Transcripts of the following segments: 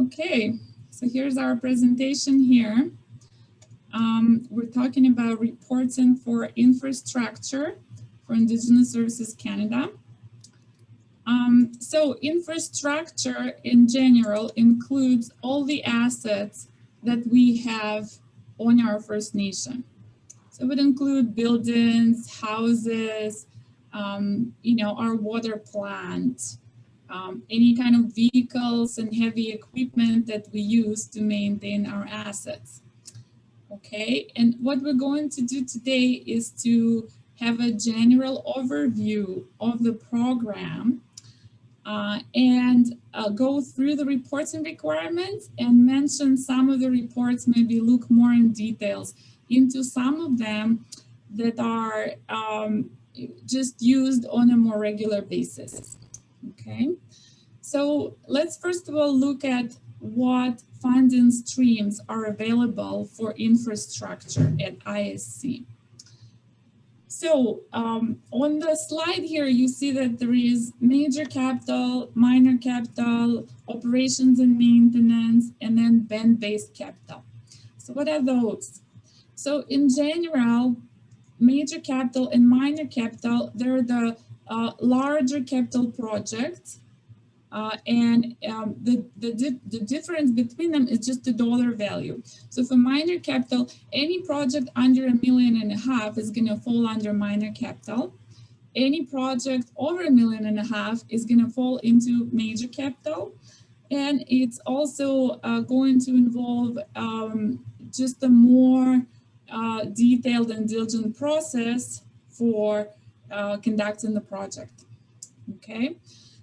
Okay, so here's our presentation here. We're talking about reporting for infrastructure for Indigenous Services Canada. So infrastructure in general includes all the assets that we have on our First Nation. So it would include buildings, houses, our water plant, any kind of vehicles and heavy equipment that we use to maintain our assets. Okay, and what we're going to do today is to have a general overview of the program and go through the reports and requirements and mention some of the reports, maybe look more in details into some of them that are just used on a more regular basis. Okay, so let's first of all look at what funding streams are available for infrastructure at ISC. So on the slide here, you see that there is major capital, minor capital, operations and maintenance, and then band-based capital. So what are those? So in general, major capital and minor capital, they're the larger capital projects. The difference between them is just the dollar value. So for minor capital, any project under $1.5 million is going to fall under minor capital. Any project over $1.5 million is going to fall into major capital. And it's also going to involve just a more detailed and diligent process for conducting the project. Okay.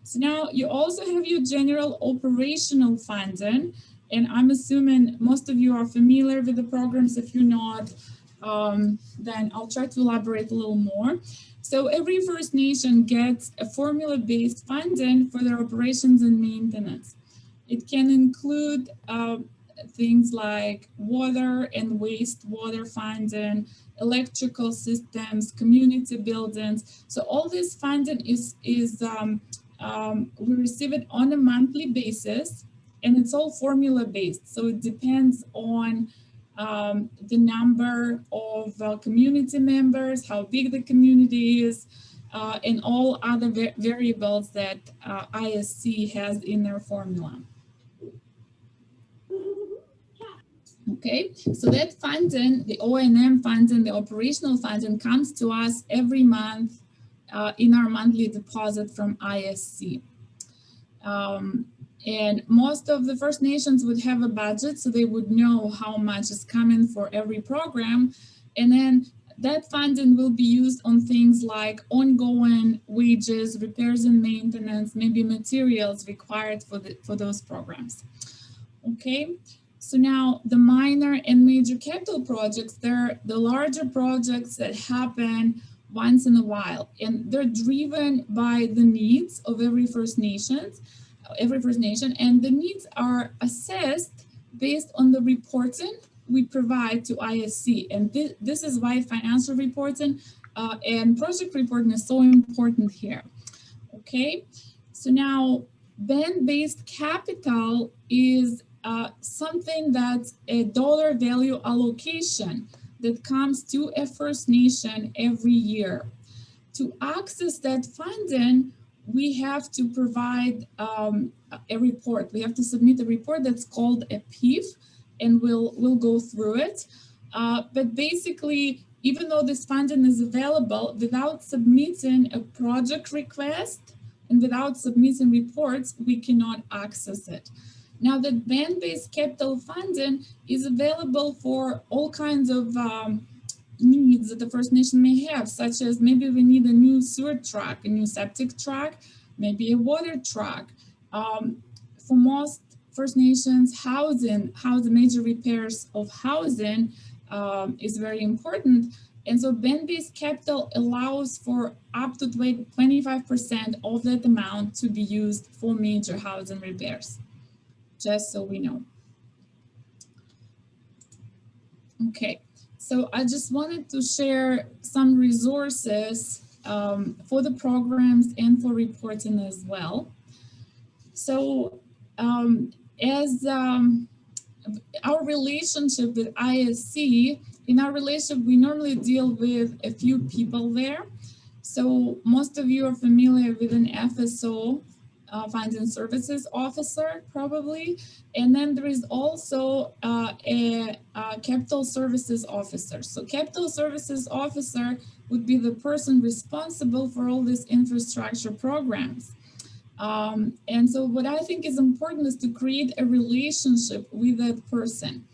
So now you also have your general operational funding, and I'm assuming most of you are familiar with the programs. If you're not, then I'll try to elaborate a little more. So every First Nation gets a formula-based funding for their operations and maintenance. It can include things like water and wastewater funding, electrical systems, community buildings. So all this funding we receive it on a monthly basis, and it's all formula based. So it depends on the number of community members, how big the community is, and all other variables that ISC has in their formula. Okay, so that funding, the O&M funding, the operational funding comes to us every month in our monthly deposit from ISC. And most of the First Nations would have a budget, so they would know how much is coming for every program. And then that funding will be used on things like ongoing wages, repairs and maintenance, maybe materials required for those programs. Okay, so now the minor and major capital projects, they're the larger projects that happen once in a while, and they're driven by the needs of every First Nation, and the needs are assessed based on the reporting we provide to ISC. And this is why financial reporting and project reporting is so important here. Okay, so now band-based capital is something that's a dollar value allocation that comes to a First Nation every year. To access that funding, we have to provide a report. We have to submit a report that's called a PIF, and we'll go through it. But basically, even though this funding is available, without submitting a project request and without submitting reports, we cannot access it. Now, the band-based capital funding is available for all kinds of needs that the First Nation may have, such as maybe we need a new sewer truck, a new septic truck, maybe a water truck. For most First Nations, housing, major repairs of housing is very important. And so band-based capital allows for up to 25% of that amount to be used for major housing repairs, just so we know. Okay, so I just wanted to share some resources for the programs and for reporting as well. So as our relationship with ISC, in our relationship, we normally deal with a few people there. So most of you are familiar with an FSO, Funds and Services Officer, probably. And then there is also a Capital Services Officer. So Capital Services Officer would be the person responsible for all these infrastructure programs. And so what I think is important is to create a relationship with that person.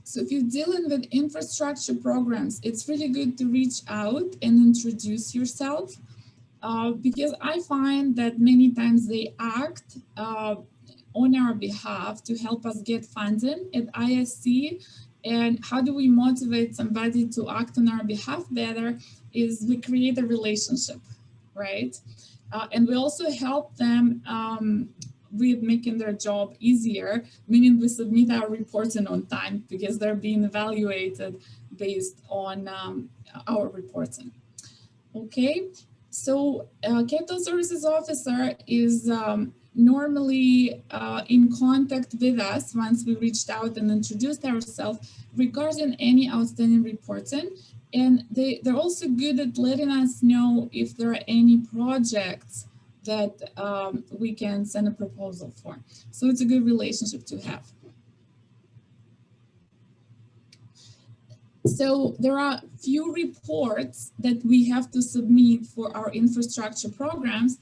So if you're dealing with infrastructure programs, it's really good to reach out and introduce yourself, because I find that many times they act on our behalf to help us get funding at ISC. And how do we motivate somebody to act on our behalf better is we create a relationship, right? And we also help them with making their job easier, meaning we submit our reporting on time because they're being evaluated based on our reporting. Okay, so Capital Services Officer is normally in contact with us once we reached out and introduced ourselves regarding any outstanding reporting. And they're also good at letting us know if there are any projects that we can send a proposal for. So it's a good relationship to have. So there are few reports that we have to submit for our infrastructure programs.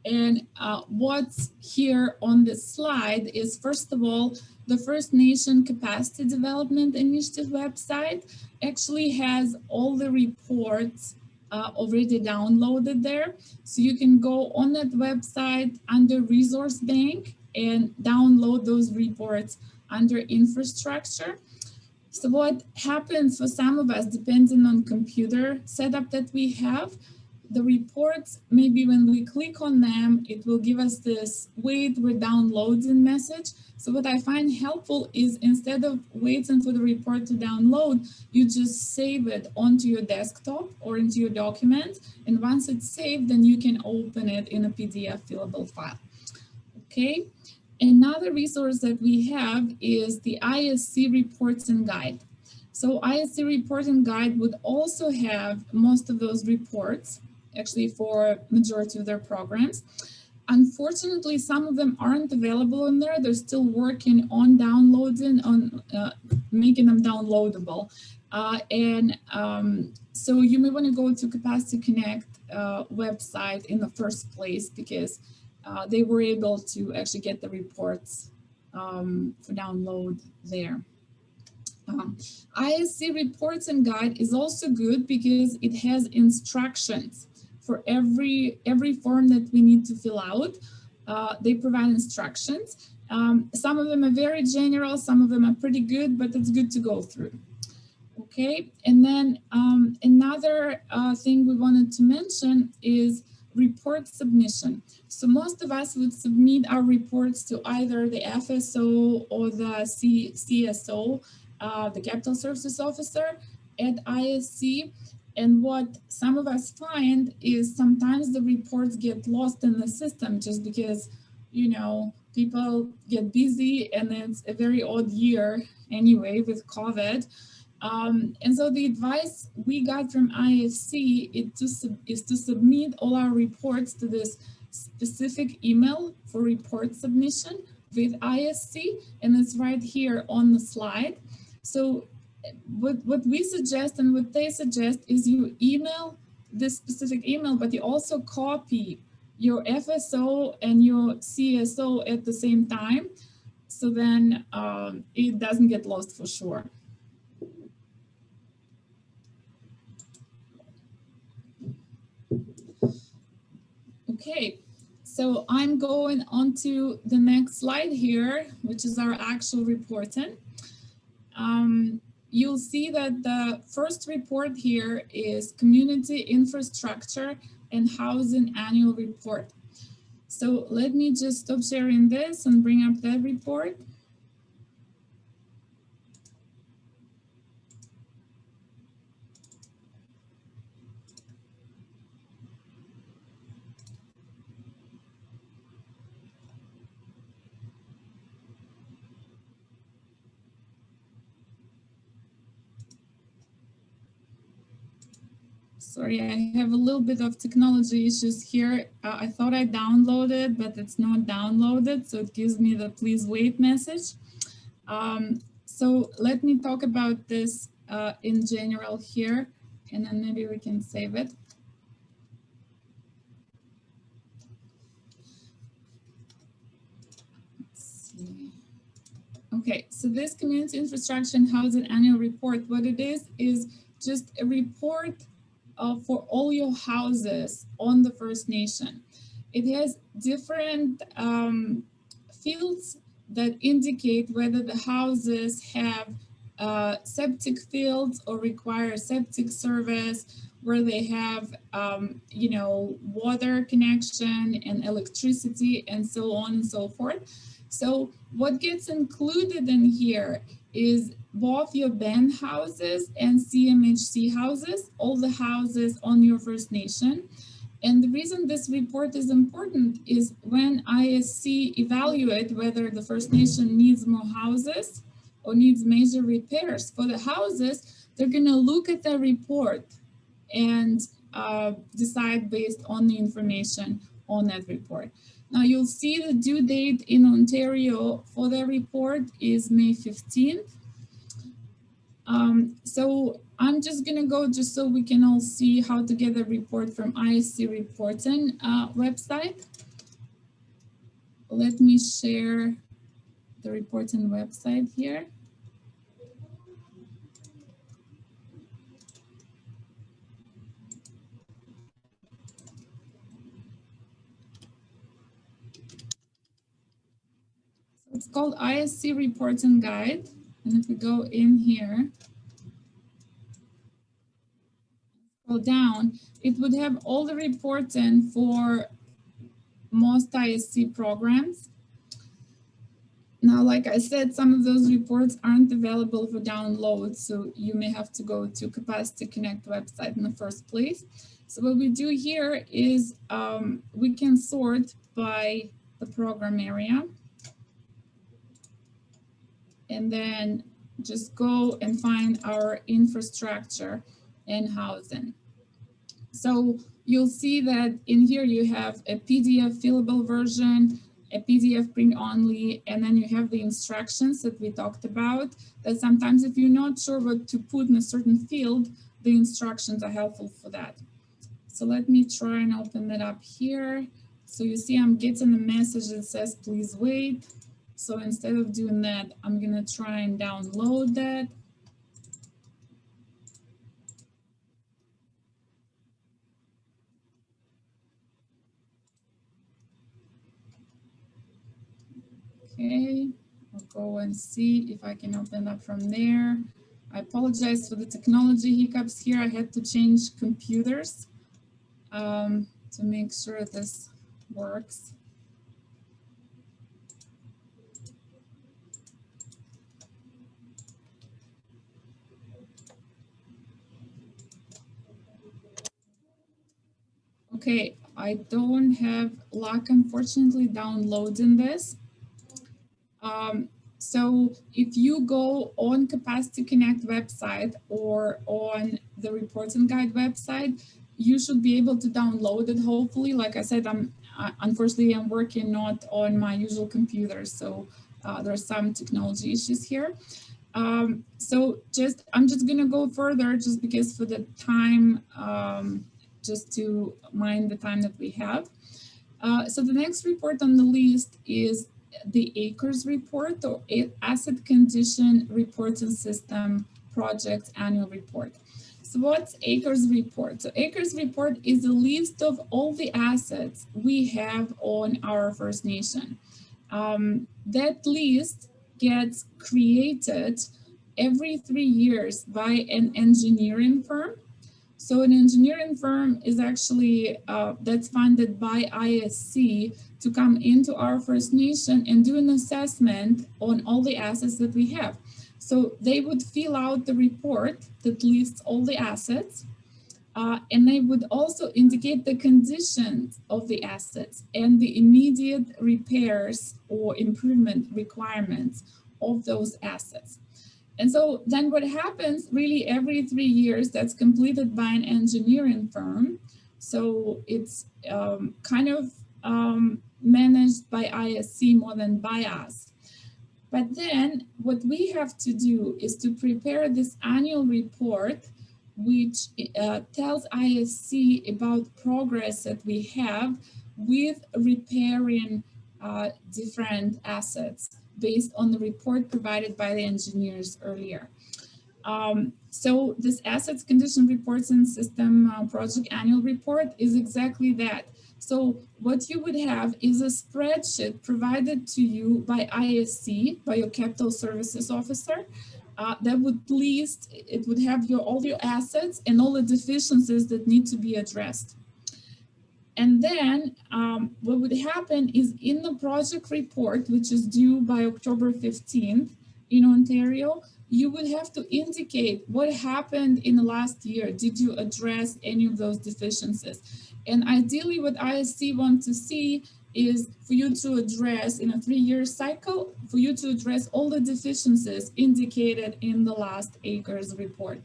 And what's here on this slide is, first of all, the First Nation Capacity Development Initiative website actually has all the reports already downloaded there. So you can go on that website under Resource Bank and download those reports under infrastructure. So what happens for some of us, depending on computer setup that we have, the reports, maybe when we click on them, it will give us this wait, we're downloading message. So what I find helpful is instead of waiting for the report to download, you just save it onto your desktop or into your document. And once it's saved, then you can open it in a PDF fillable file. Okay. Another resource that we have is the ISC Reporting Guide. So ISC Reporting Guide would also have most of those reports, actually for majority of their programs. Unfortunately, some of them aren't available in there. They're still working on downloading, on making them downloadable. So you may want to go to Capacity Connect website in the first place, because they were able to actually get the reports for download there. ISC Reporting Guide is also good because it has instructions for every form that we need to fill out. They provide instructions. Some of them are very general, some of them are pretty good, but it's good to go through. Okay, and then another thing we wanted to mention is report submission. So most of us would submit our reports to either the FSO or the CSO, the Capital Services Officer at ISC. And what some of us find is sometimes the reports get lost in the system just because, you know, people get busy and it's a very odd year anyway with COVID. And so the advice we got from IFC is to submit all our reports to this specific email for report submission with ISC, and it's right here on the slide. So what we suggest and what they suggest is you email this specific email, but you also copy your FSO and your CSO at the same time. So then it doesn't get lost for sure. Okay, so I'm going on to the next slide here, which is our actual reporting. You'll see that the first report here is Community Infrastructure and Housing Annual Report. So let me just stop sharing this and bring up that report. Sorry, I have a little bit of technology issues here. I thought I downloaded, but it's not downloaded, so it gives me the please wait message. So let me talk about this in general here, and then maybe we can save it. Let's see. Okay, so this community infrastructure and housing annual report, what it is just a report for all your houses on the First Nation. It has different fields that indicate whether the houses have septic fields or require septic service, where they have, you know, water connection and electricity and so on and so forth. So what gets included in here is both your band houses and CMHC houses, all the houses on your First Nation. And the reason this report is important is when ISC evaluate whether the First Nation needs more houses or needs major repairs for the houses, they're going to look at the report and decide based on the information on that report. Now you'll see the due date in Ontario for the report is May 15th. So I'm just gonna go just so we can all see how to get a report from ISC reporting website. Let me share the reporting website here. So it's called ISC Reporting Guide. And if we go in here, scroll down, it would have all the reporting for most ISC programs. Now, like I said, some of those reports aren't available for download, so you may have to go to Capacity Connect website in the first place. So what we do here is we can sort by the program area, and then just go and find our infrastructure and housing. So you'll see that in here you have a PDF fillable version, a PDF print only, and then you have the instructions that we talked about, that sometimes if you're not sure what to put in a certain field, the instructions are helpful for that. So let me try and open it up here. So you see I'm getting a message that says, please wait. So instead of doing that, I'm gonna try and download that. Okay, I'll go and see if I can open up from there. I apologize for the technology hiccups here. I had to change computers to make sure this works. Okay, I don't have luck, unfortunately, downloading this. So if you go on Capacity Connect website or on the Reporting Guide website, you should be able to download it, hopefully. Like I said, unfortunately, I'm working not on my usual computer, so there are some technology issues here. So I'm just gonna go further just because for the time, just to mind the time that we have. So the next report on the list is the ACRES report, or Asset Condition Reporting System Project Annual Report. So what's ACRES report? So ACRES report is a list of all the assets we have on our First Nation. That list gets created every 3 years by an engineering firm. So an engineering firm is actually, that's funded by ISC to come into our First Nation and do an assessment on all the assets that we have. So they would fill out the report that lists all the assets, and they would also indicate the conditions of the assets and the immediate repairs or improvement requirements of those assets. And so then what happens really every 3 years, that's completed by an engineering firm. So it's kind of managed by ISC more than by us. But then what we have to do is to prepare this annual report, which tells ISC about progress that we have with repairing different assets based on the report provided by the engineers earlier. So this assets condition reports and system project annual report is exactly that. So what you would have is a spreadsheet provided to you by ISC, by your capital services officer, that would list, it would have all your assets and all the deficiencies that need to be addressed. And then what would happen is in the project report, which is due by October 15th in Ontario, you would have to indicate what happened in the last year. Did you address any of those deficiencies? And ideally what ISC wants to see is for you to address in a 3-year cycle, for you to address all the deficiencies indicated in the last ACRES report.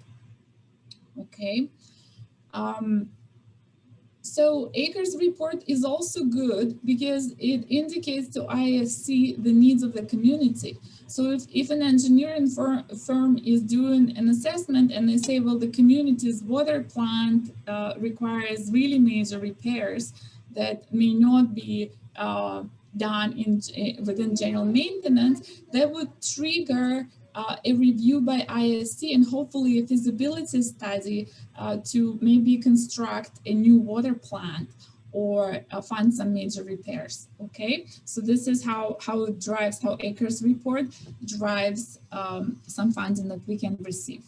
Okay. So ACRES report is also good because it indicates to ISC the needs of the community. So if an engineering firm is doing an assessment and they say, well, the community's water plant requires really major repairs that may not be done within general maintenance, that would trigger a review by ISC and hopefully a feasibility study to maybe construct a new water plant or fund some major repairs. Okay, so this is how it drives, how ACRES report drives some funding that we can receive.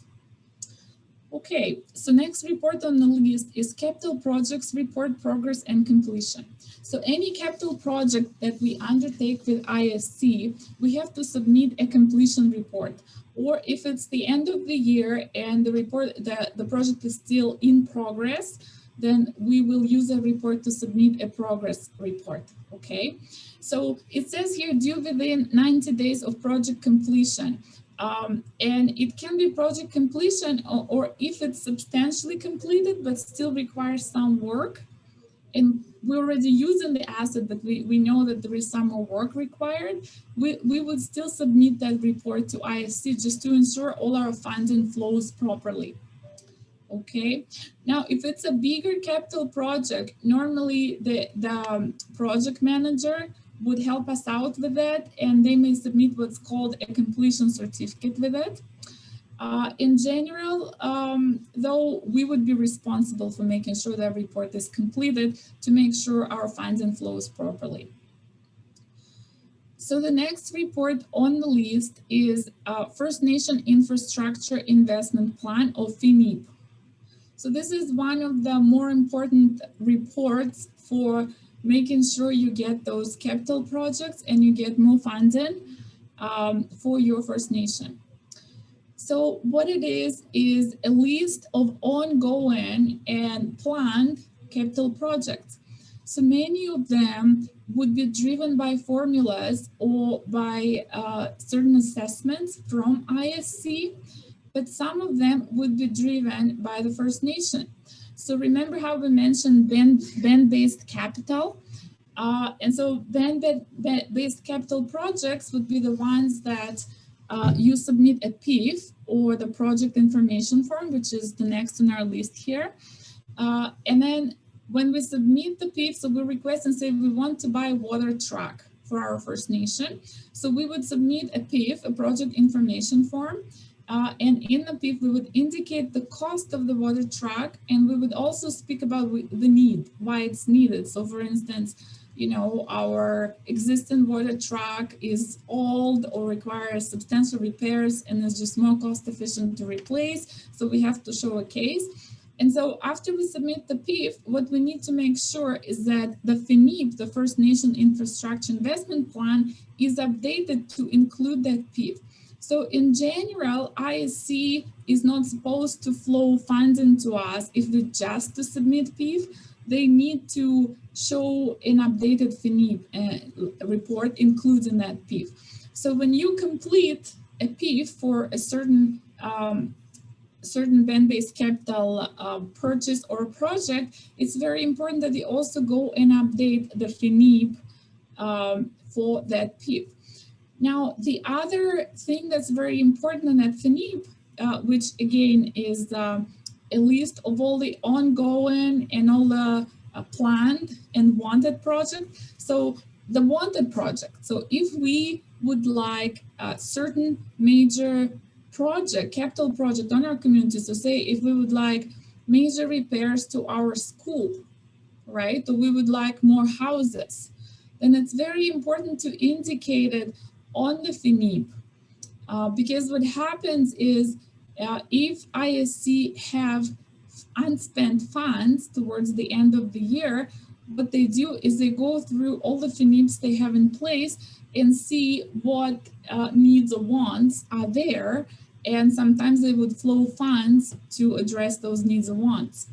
Okay, so next report on the list is capital projects report progress and completion. So any capital project that we undertake with ISC, we have to submit a completion report. Or if it's the end of the year and the report, the project is still in progress, then we will use a report to submit a progress report, okay? So it says here due within 90 days of project completion. And it can be project completion or if it's substantially completed but still requires some work, and we're already using the asset, but we know that there is some more work required, we would still submit that report to ISC just to ensure all our funding flows properly. Okay, now if it's a bigger capital project, normally the project manager would help us out with that, and they may submit what's called a completion certificate with it. In general, though, we would be responsible for making sure that report is completed to make sure our funding flows properly. So the next report on the list is First Nation Infrastructure Investment Plan, or FINIP. So this is one of the more important reports for making sure you get those capital projects and you get more funding for your First Nation. So what it is a list of ongoing and planned capital projects. So many of them would be driven by formulas or by certain assessments from ISC, but some of them would be driven by the First Nation. So remember how we mentioned band-based capital? And so band-based capital projects would be the ones that you submit a PIF or the project information form, which is the next on our list here. And then when we submit the PIF, so we request and say we want to buy a water truck for our First Nation. So we would submit a PIF, a project information form. And in the PIF, we would indicate the cost of the water truck, and we would also speak about the need, why it's needed. So for instance, you know, our existing water truck is old or requires substantial repairs and is just more cost efficient to replace. So we have to show a case. And so after we submit the PIF, what we need to make sure is that the FINIP, the First Nation Infrastructure Investment Plan, is updated to include that PIF. So in general, ISC is not supposed to flow funding to us if we just to submit PIF. They need to show an updated FINIP report including that PIF. So when you complete a PIF for a certain band-based capital purchase or project, it's very important that they also go and update the FINIP for that PIF. Now, the other thing that's very important in that FINIP, which again is a list of all the ongoing and all the planned and wanted projects. So the wanted project. So if we would like a certain major project, capital project on our community, so say if we would like major repairs to our school, right? Or we would like more houses, then it's very important to indicate it on the FINIP, because what happens is if ISC have unspent funds towards the end of the year, what they do is they go through all the FINIPs they have in place and see what needs or wants are there, and sometimes they would flow funds to address those needs or wants.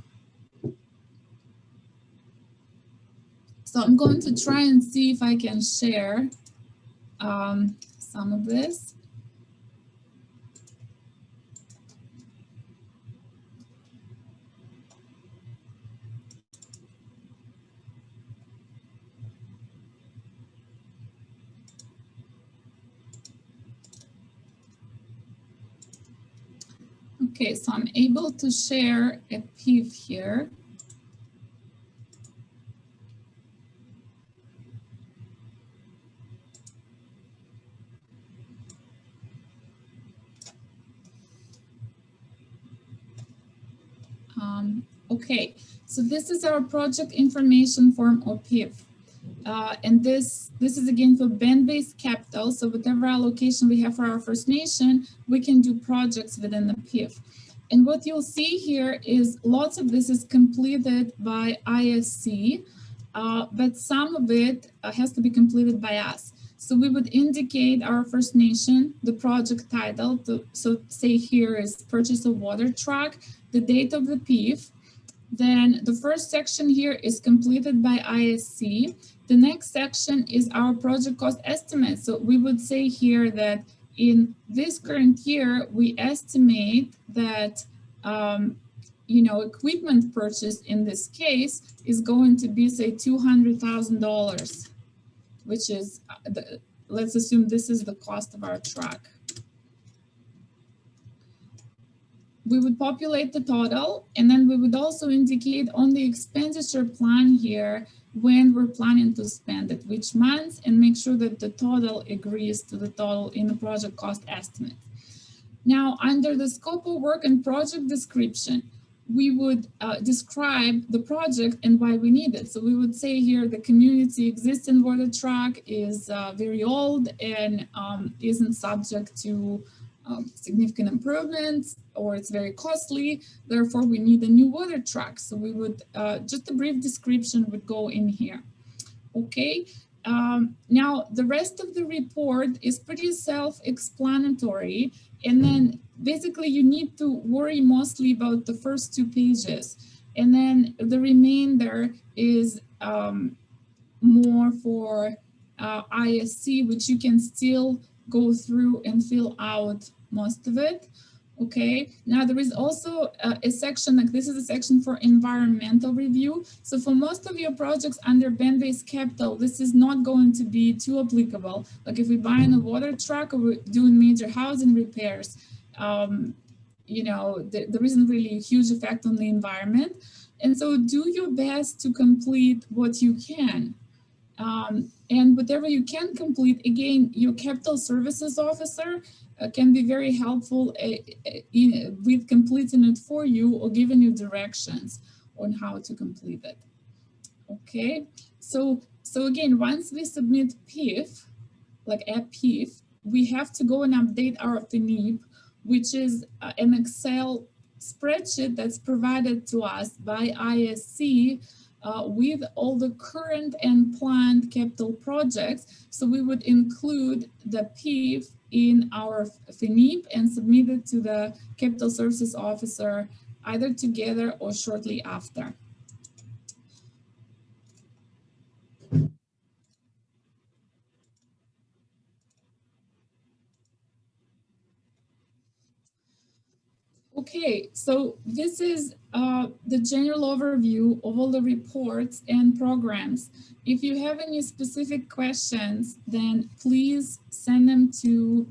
So I'm going to try and see if I can share some of this. Okay, so I'm able to share a PIF here. Okay, so this is our project information form or PIF. And this is again for band-based capital. So whatever allocation we have for our First Nation, we can do projects within the PIF. And what you'll see here is lots of this is completed by ISC, but some of it has to be completed by us. So we would indicate our First Nation, the project title. So say here is purchase a water truck, the date of the PIF. Then the first section here is completed by ISC. The next section is our project cost estimate. So we would say here that in this current year, we estimate that equipment purchase in this case is going to be, say, $200,000, which is, let's assume this is the cost of our truck. We would populate the total, and then we would also indicate on the expenditure plan here when we're planning to spend it, which months, and make sure that the total agrees to the total in the project cost estimate. Now, under the scope of work and project description, we would describe the project and why we need it. So we would say here the community existing water truck is very old and isn't subject to significant improvements, or it's very costly, therefore we need a new water truck. So we would, just a brief description would go in here. Okay, now the rest of the report is pretty self-explanatory, and then basically you need to worry mostly about the first 2 pages, and then the remainder is more for ISC, which you can still go through and fill out most of it. Okay, now there is also a section, like this is a section for environmental review. So for most of your projects under band-based capital, this is not going to be too applicable. Like if we're buying a water truck or we're doing major housing repairs, there isn't really a huge effect on the environment. And so do your best to complete what you can. And whatever you can complete, again, your capital services officer can be very helpful with completing it for you or giving you directions on how to complete it. Okay, so again, once we submit PIF, like a PIF, we have to go and update our FINIP, which is an Excel spreadsheet that's provided to us by ISC with all the current and planned capital projects. So we would include the PIF in our FINIP and submit it to the capital services officer either together or shortly after. Okay, so this is the general overview of all the reports and programs. If you have any specific questions, then please send them to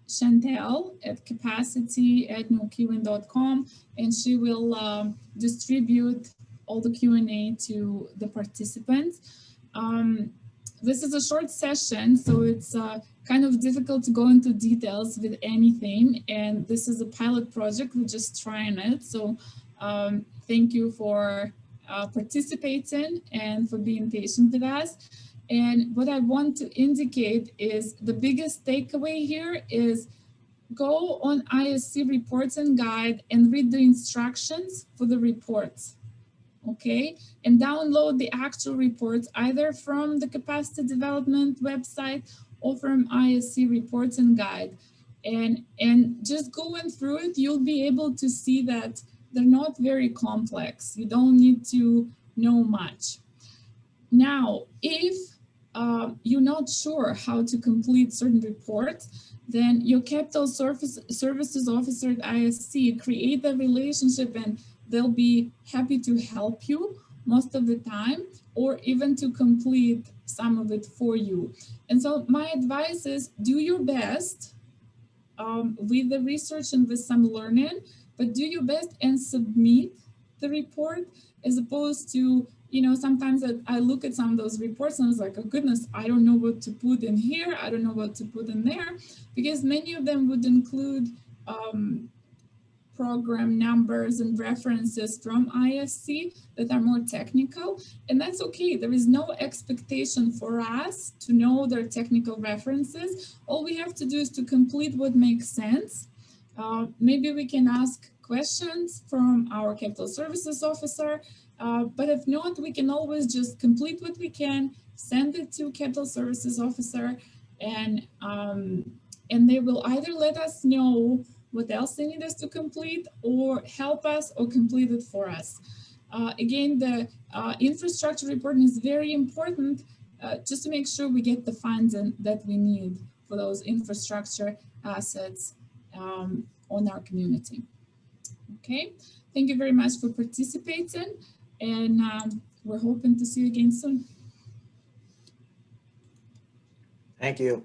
Chantel at capacity@noqin.com, and she will distribute all the Q&A to the participants. This is a short session, so it's kind of difficult to go into details with anything. And this is a pilot project, we're just trying it. So thank you for participating and for being patient with us. And what I want to indicate is the biggest takeaway here is go on ISC reports and guide and read the instructions for the reports. Okay, and download the actual reports either from the capacity development website or from ISC reports and guide. And just going through it, you'll be able to see that they're not very complex. You don't need to know much. Now, if you're not sure how to complete certain reports, then your capital services officer at ISC create a relationship, and they'll be happy to help you most of the time, or even to complete some of it for you. And so my advice is do your best with the research and with some learning, but do your best and submit the report, as opposed to, you know, sometimes I look at some of those reports and I was like, oh goodness, I don't know what to put in here. I don't know what to put in there, because many of them would include program numbers and references from ISC that are more technical, and that's okay. There is no expectation for us to know their technical references. All we have to do is to complete what makes sense. Maybe we can ask questions from our capital services officer, but if not, we can always just complete what we can, send it to capital services officer, and they will either let us know what else they need us to complete, or help us, or complete it for us. Again, the infrastructure reporting is very important, just to make sure we get the funds that we need for those infrastructure assets on our community. Okay, thank you very much for participating, and we're hoping to see you again soon. Thank you.